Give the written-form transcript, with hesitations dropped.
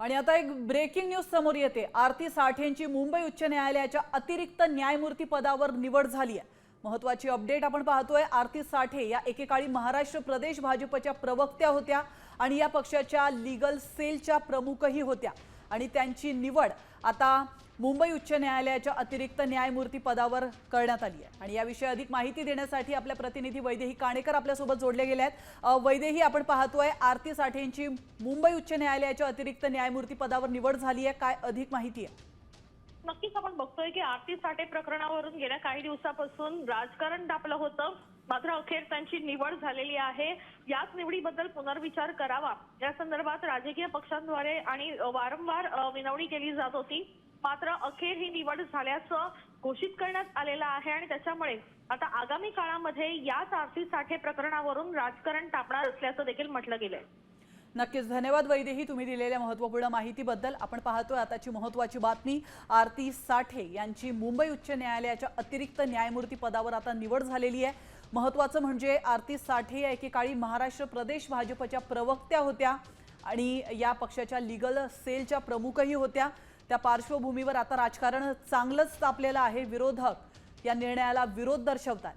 आणि आता एक ब्रेकिंग न्यूज समोर येते। आरती साठेंची मुंबई उच्च न्यायालयाच्या अतिरिक्त न्यायमूर्ती पदावर निवड झाली आहे। महत्त्वाची अपडेट आपण पाहतोय। आरती साठे या एकेकाळी महाराष्ट्र प्रदेश भाजपच्या प्रवक्त्या होत्या आणि या पक्षाच्या लीगल सेलच्या प्रमुखही होत्या आणि त्यांची निवड आता मुंबई उच्च न्यायालयाच्या अतिरिक्त न्यायमूर्ती पदावर करण्यात आली आहे। आणि याविषयी अधिक माहिती देण्यासाठी आपल्या प्रतिनिधी वैदेही काणेकर आपल्या सोबत जोडले गेले आहेत। वैदेही, आपण पाहतोय आरती साठेंची मुंबई उच्च न्यायालयाच्या अतिरिक्त न्यायमूर्ती पदावर निवड झाली आहे, काय अधिक माहिती आहे? नक्कीच आपण बघतोय की आरती साठे प्रकरणावरून गेल्या काही दिवसापासून राजकारण तापलं होतं, मात्र अखेर त्यांची निवड झालेली आहे। याच निवडीबद्दल पुनर्विचार करावा या संदर्भात राजकीय पक्षांद्वारे आणि वारंवार विनवणी केली जात होती, मात्र अखेर ही निवड झाल्याचं घोषित करण्यात आलेलं आहे आणि त्याच्यामुळे आता आगामी काळामध्ये याच आरती साठे प्रकरणावरून राजकारण तापणार असल्याचं देखील म्हटलं गेलंय। नक्कीच धन्यवाद वैदेही, तुम्ही दिलेल्या महत्त्वपूर्ण माहितीबद्दल। आपण पाहतोय आताची महत्त्वाची बातमी, आरती साठे यांची मुंबई उच्च न्यायालयाच्या अतिरिक्त न्यायमूर्ती पदावर आता निवड झालेली आहे। महत्त्वाचं म्हणजे आरती साठे या एकेकाळी महाराष्ट्र प्रदेश भाजपच्या प्रवक्त्या होत्या आणि या पक्षाच्या लीगल सेलच्या प्रमुखही होत्या। त्या पार्श्वभूमीवर आता राजकारण चांगलंच तापलेलं आहे। विरोधक या निर्णयाला विरोध दर्शवतात।